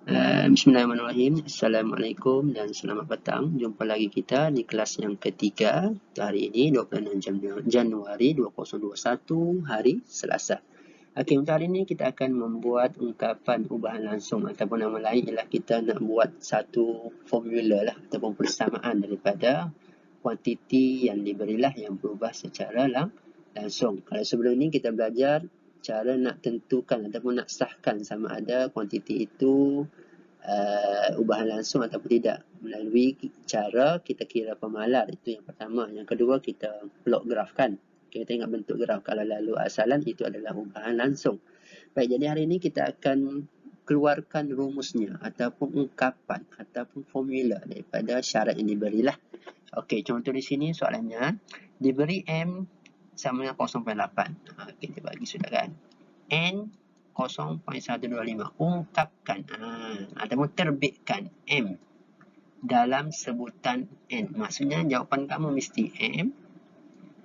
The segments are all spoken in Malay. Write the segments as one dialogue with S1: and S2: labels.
S1: Bismillahirrahmanirrahim. Assalamualaikum dan selamat petang. Jumpa lagi kita di kelas yang ketiga. Hari ini 26 Januari 2021, hari Selasa. Okey, untuk hari ini kita akan membuat ungkapan ubahan langsung ataupun nama lain ialah kita nak buat satu formula lah ataupun persamaan daripada kuantiti yang diberilah yang berubah secara langsung. Kalau sebelum ini kita belajar cara nak tentukan ataupun nak sahkan sama ada kuantiti itu ubahan langsung ataupun tidak melalui cara kita kira pemalar. Itu yang pertama. Yang kedua, kita plot graf kan. Kita tengok bentuk graf. Kalau lalu asalan itu adalah ubahan langsung. Baik, jadi hari ini kita akan keluarkan rumusnya ataupun ungkapan ataupun formula daripada syarat yang diberilah. Okey, contoh di sini soalannya diberi M sama dengan 0.8. Kita bagi sudah kan. N 0.125. Ungkapkan ataupun terbitkan M dalam sebutan N. Maksudnya jawapan kamu mesti M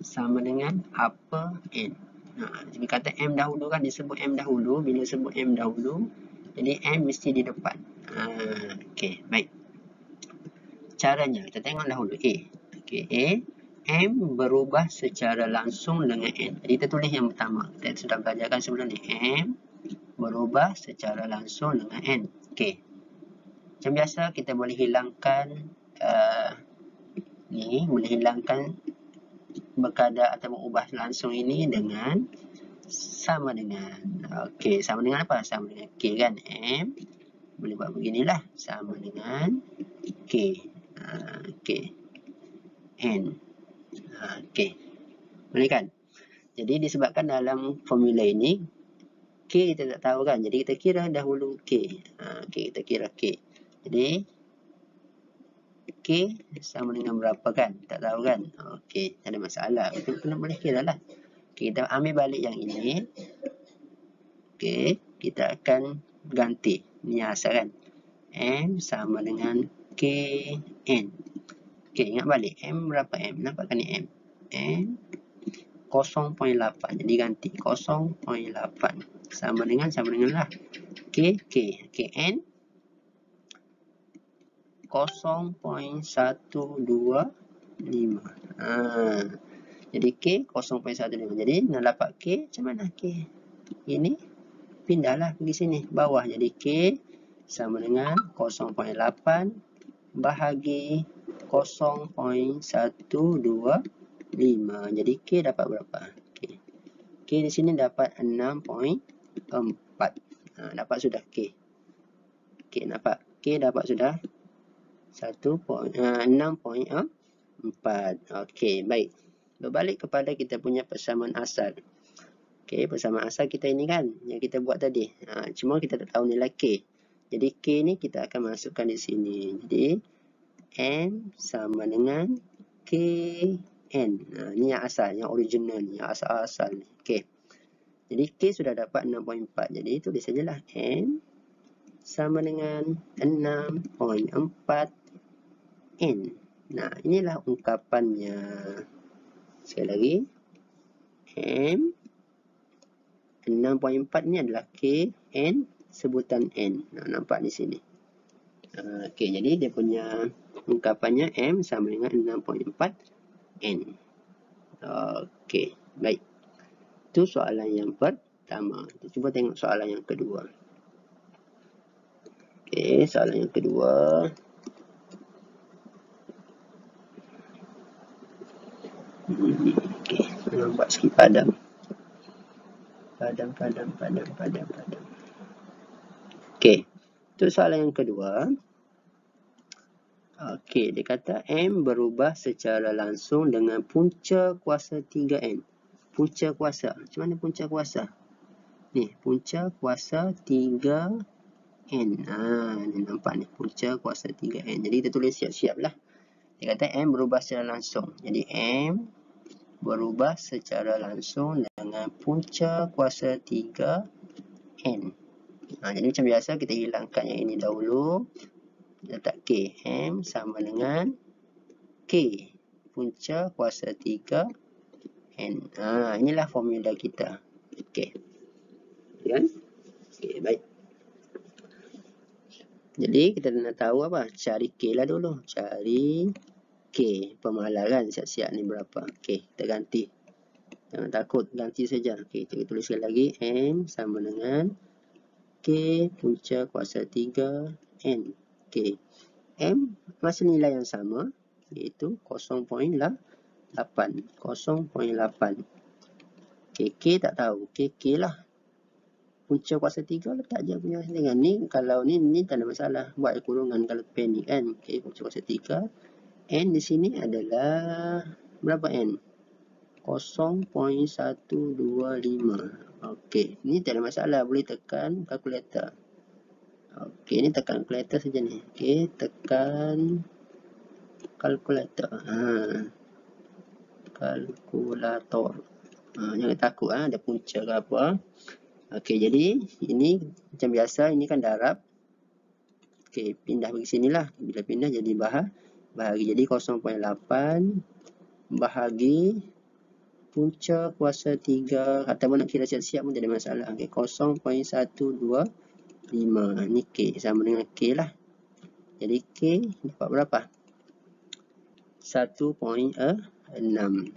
S1: sama dengan apa N. Jadi kata M dahulu kan, disebut M dahulu. Bila sebut M dahulu, jadi M mesti di depan. Okey, baik. Caranya, kita tengok dahulu A. Okey, A. M berubah secara langsung dengan N. Jadi kita tulis yang pertama. Kita sudah belajarkan sebelum ni. M berubah secara langsung dengan N. Okey. Macam biasa kita boleh hilangkan boleh hilangkan berkadar ataupun ubah langsung ini dengan sama dengan. Okey, sama dengan apa? Sama dengan K kan. M boleh buat beginilah, sama dengan K. Okey. N. Okey. Boleh kan? Jadi disebabkan dalam formula ini K kita tak tahu kan. Jadi kita kira dahulu K. Okey, kita kira K. Jadi K sama dengan berapa kan? Tak tahu kan? Okey, tak ada masalah. Kita kena boleh kira lah. Okay, kita ambil balik yang ini. Okey, kita akan ganti. Ni asal kan. M sama dengan KN. Okey, ingat balik. M berapa M? Nampakkan ni M. M 0.8. Jadi ganti 0.8. Sama dengan lah. K. KN 0.125. Jadi K 0.125. Jadi nak dapat K, macam mana K? Ini pindahlah pergi sini, bawah. Jadi K sama dengan 0.8 bahagi 0.125. Jadi K dapat berapa? K di sini dapat 6.4. Dapat sudah K. K dapat. K dapat sudah 6.4. Okey, baik. Berbalik kepada kita punya persamaan asal. Okey, persamaan asal kita ini kan yang kita buat tadi. Cuma kita tak tahu nilai K. Jadi K ni kita akan masukkan di sini. Jadi M sama dengan KN. Ni yang asal, yang original ni, yang asal-asal ni. Okey. Jadi K sudah dapat 6.4. Jadi tulis sajalah M sama dengan 6.4 N. Nah, inilah ungkapannya. Sekali lagi. M 6.4 ni adalah K, N, sebutan N. Nampak di sini. Okey, jadi dia punya ungkapannya M sama dengan 6.4 N. Okey, baik. Itu soalan yang pertama. Kita cuba tengok soalan yang kedua. Okey, soalan yang kedua. Okey, nampak sikit padam. Padam. Okey, itu soalan yang kedua. Okey, dia kata M berubah secara langsung dengan punca kuasa 3N. Punca kuasa. Macam mana punca kuasa? Ni, punca kuasa 3N. Ni nampak ni, punca kuasa 3N. Jadi kita tulis siap-siap lah. Dia kata M berubah secara langsung. Jadi M berubah secara langsung dengan punca kuasa 3N. Jadi macam biasa kita hilangkan yang ini dahulu. Letak K. M sama dengan K punca kuasa 3N. Inilah formula kita. Okey. Kan? Okey, baik. Jadi kita nak tahu apa? Cari K lah dulu. Cari K. Pemahalan kan siap-siap ni berapa. Okey, kita ganti. Jangan takut, ganti saja. Okey, kita tuliskan lagi. M sama dengan K punca kuasa 3 N. Okey. M masih nilai yang sama, iaitu 0.8. 0.8. Okey, K tak tahu. K lah. Punca kuasa 3 letak je punya dengan ni. Kalau ni tak ada masalah. Buat kurungan kalau panik kan. Okey, punca kuasa 3. N di sini adalah berapa N? 0.125. Okey, ni tak ada masalah. Boleh tekan kalkulator. Okey, ni tekan kalkulator saja ni. Okey, tekan kalkulator. Kalkulator. Jangan takut ada punca ke apa. Okey, jadi ini macam biasa, ini kan darab. Okey, pindah bagi sinilah. Bila pindah jadi bahagi. Jadi 0.8 bahagi punca kuasa 3. Ataupun nak kira siap-siap pun tak ada masalah. Okey, 0.125. Ni K sama dengan K lah. Jadi K dapat berapa? 1.6.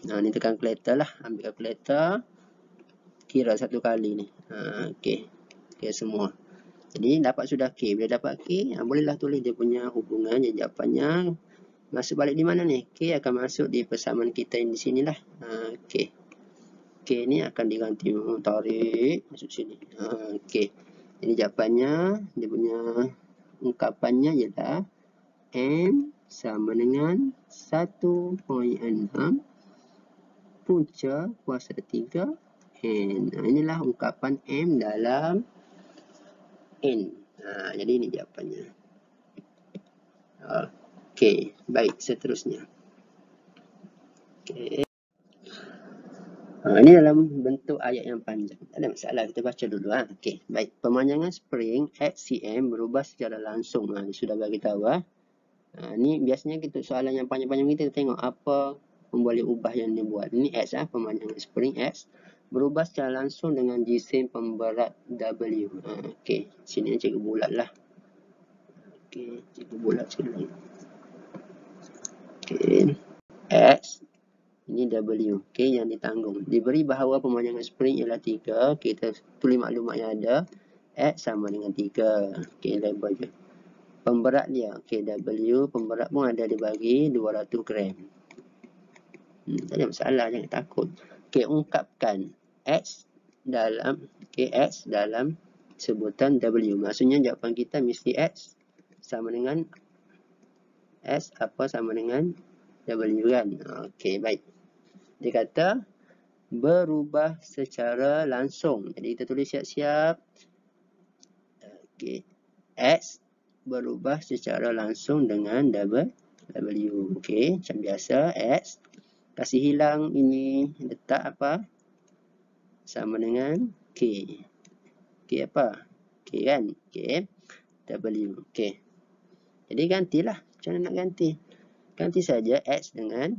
S1: Ni tekan kalkulator lah. Ambil kalkulator. Kira satu kali ni. Okey. Okey semua. Jadi dapat sudah K. Bila dapat K, bolehlah tulis dia punya hubungan jawapannya. Masuk balik di mana ni? K akan masuk di persamaan kita yang di sinilah. Okey. K ni akan diganti tarik masuk sini. Okey. Jadi jawapannya, dia punya ungkapannya ialah M sama dengan 1.6 punca kuasa 3 N. Inilah ungkapan M dalam N. Jadi ini jawapannya. Okey, baik, seterusnya. Okey. Ini dalam bentuk ayat yang panjang. Tak ada masalah, kita baca dulu. Okey, baik. Pemanjangan spring HCM berubah secara langsung. Sudah bagi tahu. Ni biasanya kita soalan yang panjang-panjang kita tengok apa boleh ubah yang dia buat. Ini X pemanjangan spring X berubah secara langsung dengan jisim pemberat W. Okey, sini cikgu bulat lah. Okey, cikgu bulat sekali lagi. Okey, X ini W. Okey, yang ditanggung. Diberi bahawa pemanjangan spring ialah 3. Kita tulis maklumat yang ada. X sama dengan 3. Okey, label je. Pemberat dia, okey, W, pemberat pun ada dibagi 200 gram. Tak ada masalah, jangan takut. Okey, ungkapkan X dalam, X dalam sebutan W. Maksudnya jawapan kita mesti X sama dengan S apa sama dengan W kan. Okey, baik. Dia kata berubah secara langsung. Jadi kita tulis siap-siap. Okey, X berubah secara langsung dengan W. Okey, macam biasa X kasih hilang ini, letak apa? Sama dengan K. K apa? K kan? K W. Okey. Jadi gantilah. Macam mana nak ganti? Ganti saja X dengan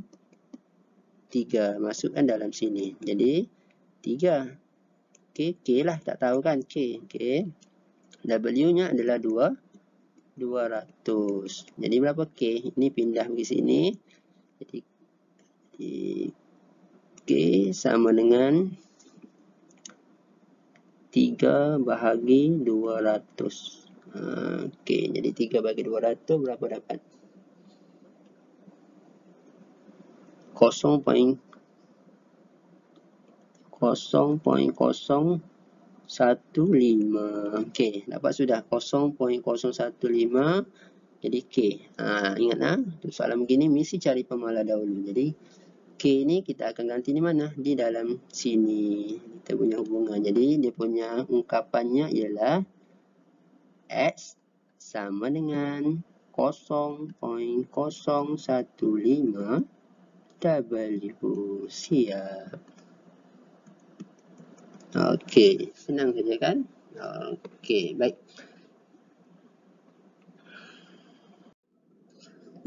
S1: 3. Masukkan dalam sini. Jadi 3. Okey, K lah. Tak tahu kan? K. Okey. W-nya adalah 200. Jadi berapa K? Ini pindah ke sini. Jadi K sama dengan 3 bahagi 200. Okey, jadi 3 bahagi 200 berapa dapat? 0.015. Okey, dapat sudah 0.015. Jadi K. Ingat untuk soalan begini mesti cari pemahala dahulu. Jadi K ni kita akan ganti di mana? Di dalam sini. Kita punya hubungan. Jadi dia punya ungkapannya ialah X sama dengan 0.015 W. Siap. Okey, senang saja kan? Okey, baik.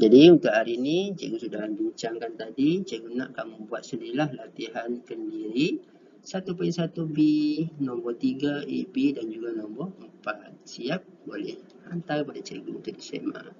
S1: Jadi untuk hari ini, cikgu sudah bincangkan tadi. Cikgu nak kamu buat sendirilah latihan kendiri 1.1b, nombor 3 AB dan juga nombor 4. Siap? Boleh hantar pada cikgu untuk disemak.